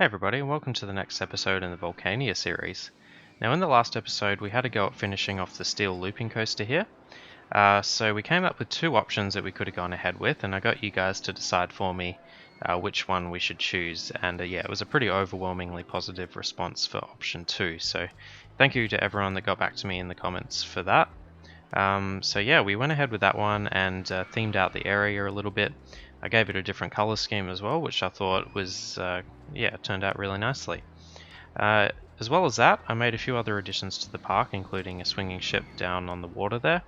Hey everybody, and welcome to the next episode in the Volcania series. Now in the last episode we had a go at finishing off the steel looping coaster here. So we came up with two options that we could have gone ahead with, and I got you guys to decide for me which one we should choose. And yeah, it was a pretty overwhelmingly positive response for option 2, so thank you to everyone that got back to me in the comments for that. So yeah, we went ahead with that one and themed out the area a little bit. I gave it a different color scheme as well, which I thought was, turned out really nicely. As well as that, I made a few other additions to the park, including a swinging ship down on the water there,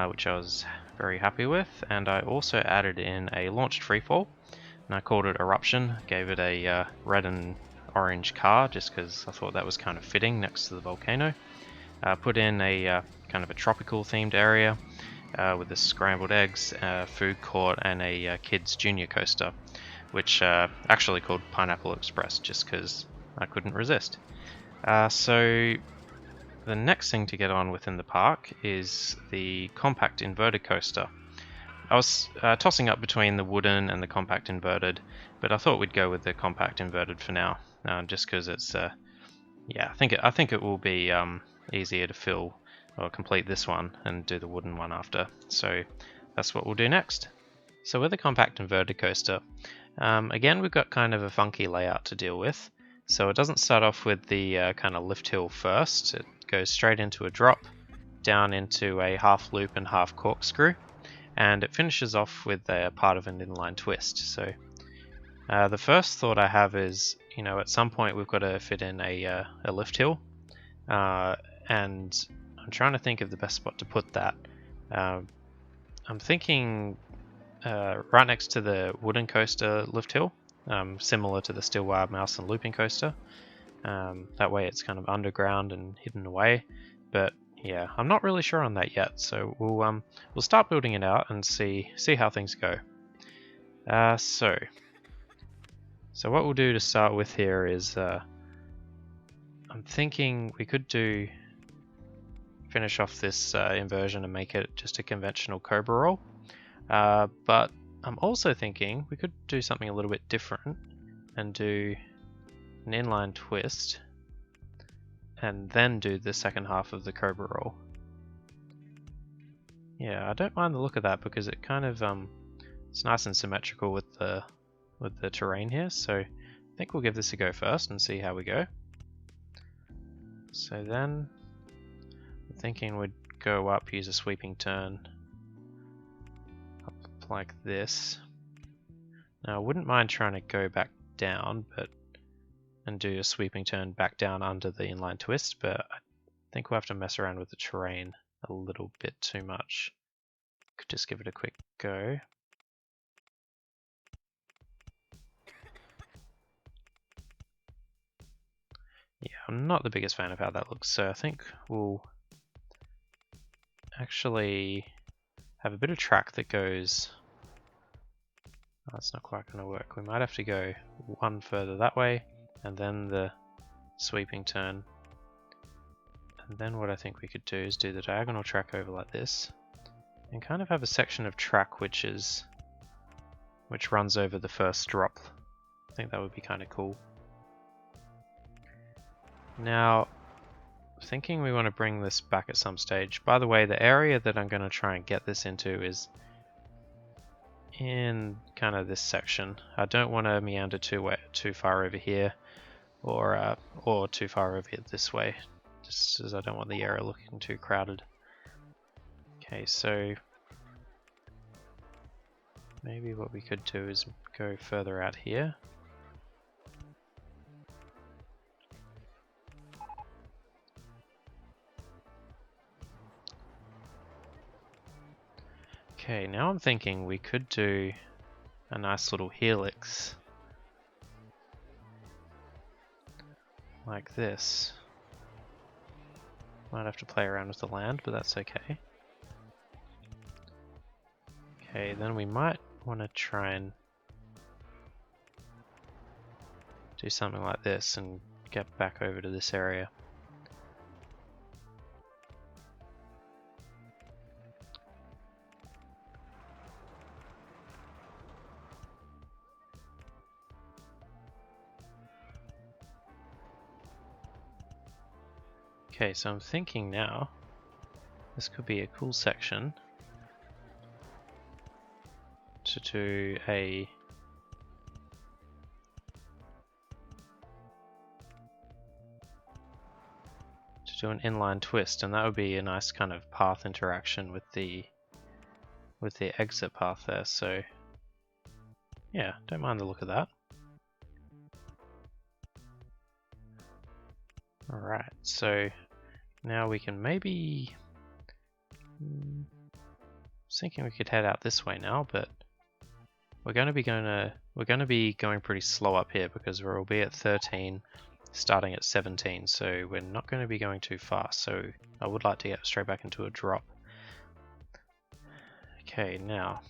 which I was very happy with, and I also added in a launched freefall, and I called it Eruption, gave it a red and orange car, just because I thought that was kind of fitting next to the volcano. Put in a kind of a tropical themed area with the scrambled eggs, food court, and a kids junior coaster, which actually called Pineapple Express just because I couldn't resist. So the next thing to get on within the park is the compact inverted coaster. I was tossing up between the wooden and the compact inverted, but I thought we'd go with the compact inverted for now, just because it's I think it will be easier to fill or complete this one and do the wooden one after. So that's what we'll do next. So with the compact inverted coaster, again we've got kind of a funky layout to deal with. So it doesn't start off with the kind of lift hill first. It goes straight into a drop, down into a half loop and half corkscrew, and it finishes off with a part of an inline twist. So the first thought I have is, at some point we've got to fit in a lift hill, and I'm trying to think of the best spot to put that. I'm thinking right next to the wooden coaster lift hill, similar to the steel wire mouse and looping coaster. That way it's kind of underground and hidden away. But yeah, I'm not really sure on that yet. So we'll start building it out and see how things go. So what we'll do to start with here is I'm thinking we could finish off this inversion and make it just a conventional cobra roll. But I'm also thinking we could do something a little bit different and do an inline twist and then do the second half of the cobra roll. Yeah, I don't mind the look of that because it kind of it's nice and symmetrical with the terrain here. So I think we'll give this a go first and see how we go. So then I'm thinking we'd go up, use a sweeping turn up like this. Now I wouldn't mind trying to go back down and do a sweeping turn back down under the inline twist, but I think we'll have to mess around with the terrain a little bit too much. Could just give it a quick go. Yeah, I'm not the biggest fan of how that looks, so I think we'll actually have a bit of track that goes... Oh, that's not quite going to work. We might have to go one further that way, and then the sweeping turn. And then what I think we could do is do the diagonal track over like this, and kind of have a section of track which runs over the first drop. I think that would be kind of cool. Now, thinking we want to bring this back at some stage. By the way, the area that I'm going to try and get this into is in kind of this section. I don't want to meander too far over here, or too far over here this way, just as I don't want the area looking too crowded. Okay, so maybe what we could do is go further out here. Okay, now I'm thinking we could do a nice little helix like this. Might have to play around with the land, but that's okay. Okay, then we might want to try and do something like this and get back over to this area. Okay, so I'm thinking now this could be a cool section to do an inline twist, and that would be a nice kind of path interaction with the exit path there. So yeah, don't mind the look of that. Alright, so now we can maybe thinking we could head out this way now, but we're going to be going pretty slow up here because we'll be at 13, starting at 17, so we're not going to be going too fast. So I would like to get straight back into a drop. Okay, now.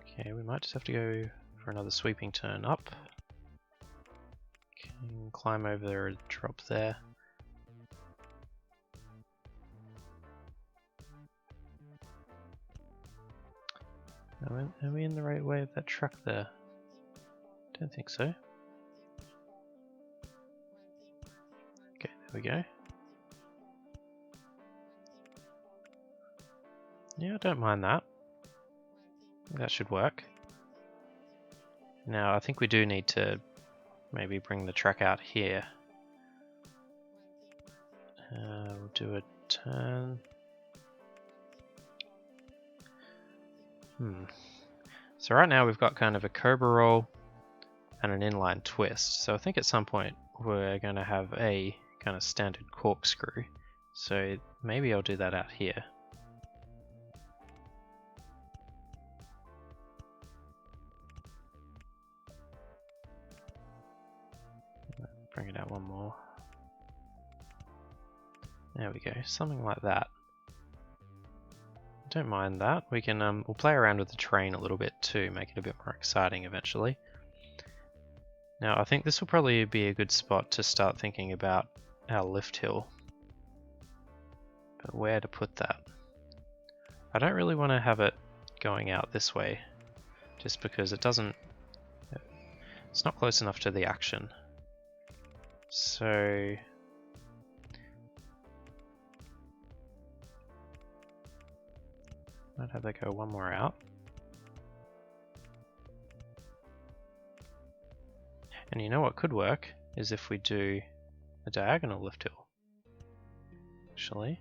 Okay, we might just have to go for another sweeping turn up. Can climb over there and drop there. Are we in the right way of that truck there? Don't think so. Okay, there we go. Yeah, I don't mind that. That should work. Now, I think we do need to maybe bring the track out here. We'll do a turn. So right now we've got kind of a cobra roll and an inline twist. So I think at some point we're going to have a kind of standard corkscrew. So maybe I'll do that out here. Bring it out one more. There we go, something like that. Don't mind that. We can we'll play around with the terrain a little bit too, make it a bit more exciting eventually. Now I think this will probably be a good spot to start thinking about our lift hill. But where to put that? I don't really want to have it going out this way, just because it's not close enough to the action. So might have that go one more out. And you know what could work is if we do a diagonal lift hill. Actually.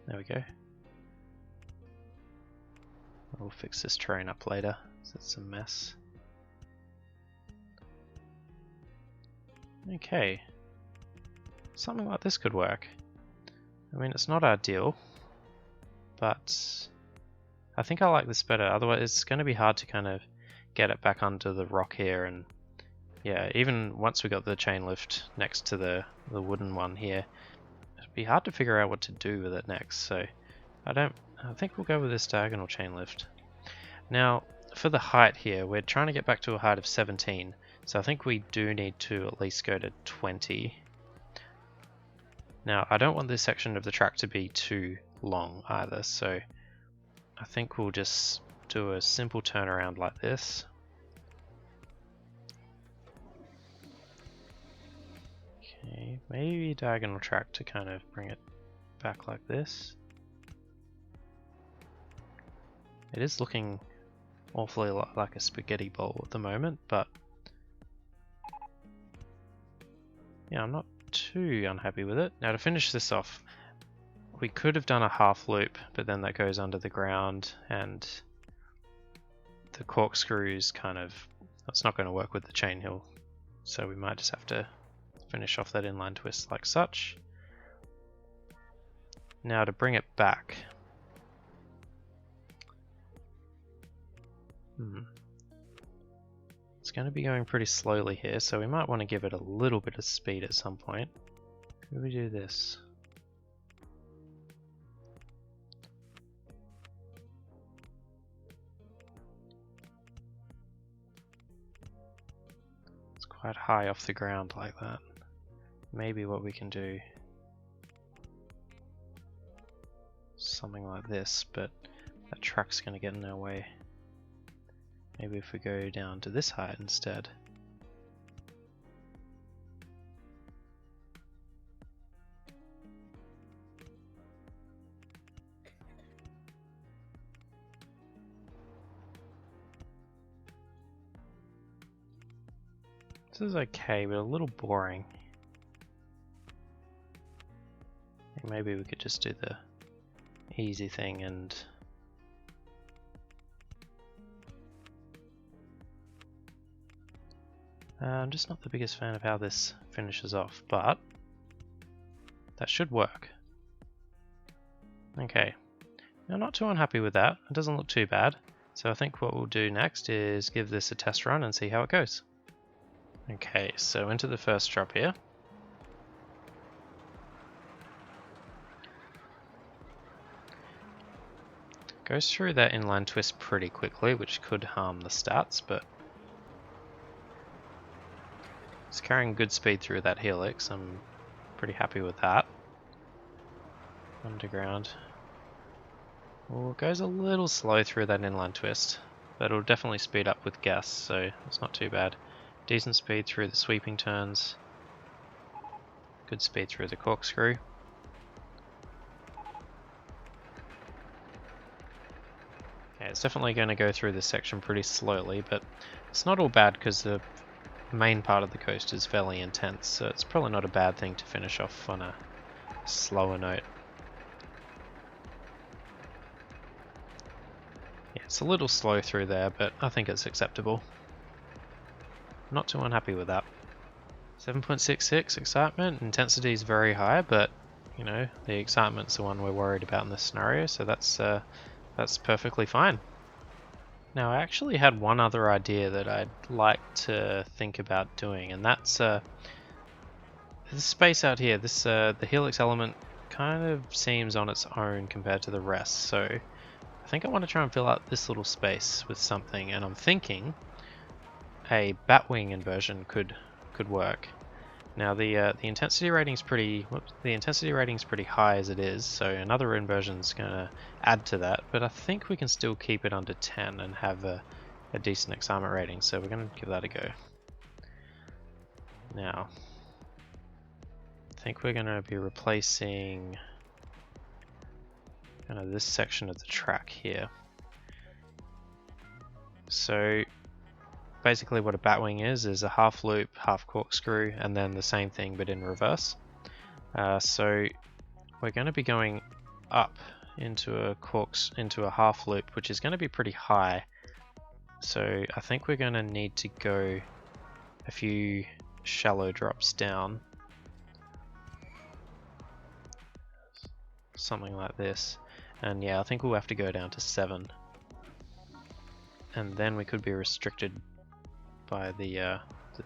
There we go. We'll fix this terrain up later, so it's a mess. Okay. Something like this could work. I mean, it's not ideal, but I think I like this better. Otherwise, it's going to be hard to kind of get it back under the rock here. And yeah, even once we got the chain lift next to the wooden one here, it'd be hard to figure out what to do with it next. So I think we'll go with this diagonal chain lift. Now, for the height here, we're trying to get back to a height of 17. So I think we do need to at least go to 20. Now, I don't want this section of the track to be too long either, so I think we'll just do a simple turnaround like this. Okay, maybe a diagonal track to kind of bring it back like this. It is looking awfully like a spaghetti bowl at the moment, but yeah, I'm not too unhappy with it. Now to finish this off, we could have done a half loop, but then that goes under the ground and the corkscrews that's not going to work with the chain hill. So we might just have to finish off that inline twist like such. Now to bring it back. It's going to be going pretty slowly here, so we might want to give it a little bit of speed at some point. Could we do this? It's quite high off the ground like that. Maybe what we can do something like this, but that truck's going to get in our way. Maybe if we go down to this height instead. This is okay, but a little boring. Maybe we could just do the easy thing and I'm just not the biggest fan of how this finishes off, but that should work. Okay, now not too unhappy with that. It doesn't look too bad. So I think what we'll do next is give this a test run and see how it goes. Okay, so into the first drop here. Goes through that inline twist pretty quickly, which could harm the stats, but it's carrying good speed through that helix. I'm pretty happy with that. Underground. Well, it goes a little slow through that inline twist, but it'll definitely speed up with gas, so it's not too bad. Decent speed through the sweeping turns. Good speed through the corkscrew. Okay, it's definitely going to go through this section pretty slowly, but it's not all bad because the main part of the coast is fairly intense, so it's probably not a bad thing to finish off on a slower note. Yeah, it's a little slow through there, but I think it's acceptable. Not too unhappy with that. 7.66 excitement, intensity is very high, but you know, the excitement's the one we're worried about in this scenario, so that's perfectly fine. Now, I actually had one other idea that I'd like to think about doing, and that's this space out here. This the helix element kind of seems on its own compared to the rest, so I think I want to try and fill out this little space with something, and I'm thinking a batwing inversion could work. Now the intensity rating's pretty high as it is, so another inversion's gonna add to that. But I think we can still keep it under 10 and have a decent excitement rating. So we're gonna give that a go. Now, I think we're gonna be replacing kind of this section of the track here. So basically what a batwing is a half loop, half corkscrew, and then the same thing but in reverse. So we're going to be going up into a half loop, which is going to be pretty high. So I think we're going to need to go a few shallow drops down. Something like this. And yeah, I think we'll have to go down to 7. And then we could be restricted by the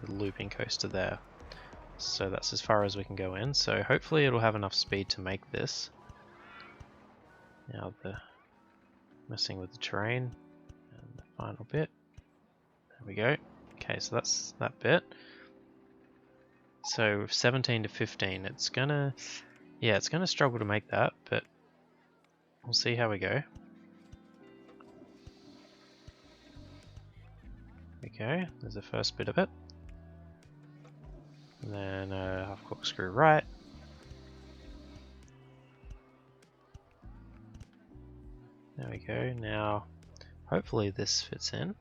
looping coaster there. So that's as far as we can go in. So hopefully it'll have enough speed to make this. Now the messing with the terrain and the final bit. There we go. Okay, so that's that bit. So 17 to 15, it's gonna struggle to make that, but we'll see how we go. Okay, there's the first bit of it. And then half corkscrew right. There we go. Now, hopefully this fits in.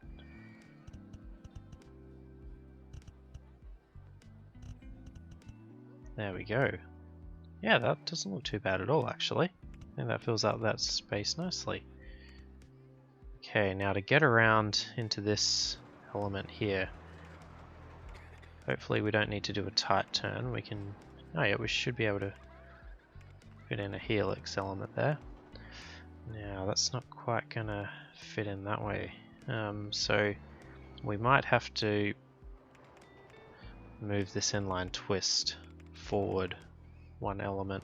There we go. Yeah, that doesn't look too bad at all, actually. I think that fills out that space nicely. Okay, now to get around into this element here. Hopefully we don't need to do a tight turn. We can... oh yeah, we should be able to fit in a helix element there. Now that's not quite gonna fit in that way. So we might have to move this inline twist forward one element.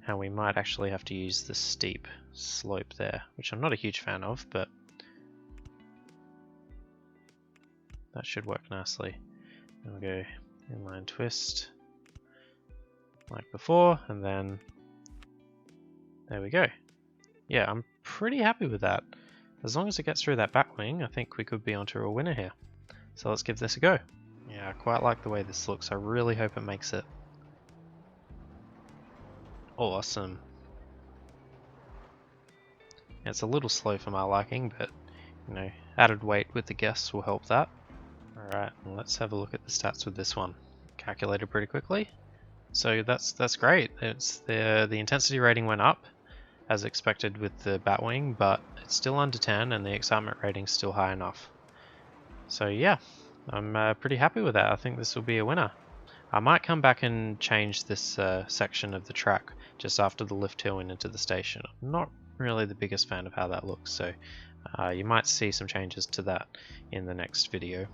And we might actually have to use the steep slope there, which I'm not a huge fan of, but that should work nicely. And we'll go inline twist like before, and then there we go. Yeah, I'm pretty happy with that. As long as it gets through that back wing, I think we could be onto a winner here. So let's give this a go. Yeah, I quite like the way this looks. I really hope it makes it. Awesome. It's a little slow for my liking, but you know, added weight with the guests will help that. Alright, let's have a look at the stats with this one. Calculated pretty quickly. So that's great. It's the intensity rating went up as expected with the Batwing, but it's still under 10 and the excitement rating's still high enough. So yeah, I'm pretty happy with that. I think this will be a winner. I might come back and change this section of the track just after the lift hill and into the station. I'm not really the biggest fan of how that looks, so you might see some changes to that in the next video.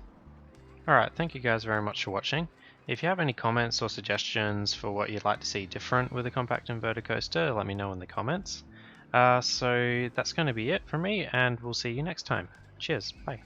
Alright, thank you guys very much for watching. If you have any comments or suggestions for what you'd like to see different with a compact inverted coaster, let me know in the comments. So that's going to be it from me, and we'll see you next time. Cheers, bye.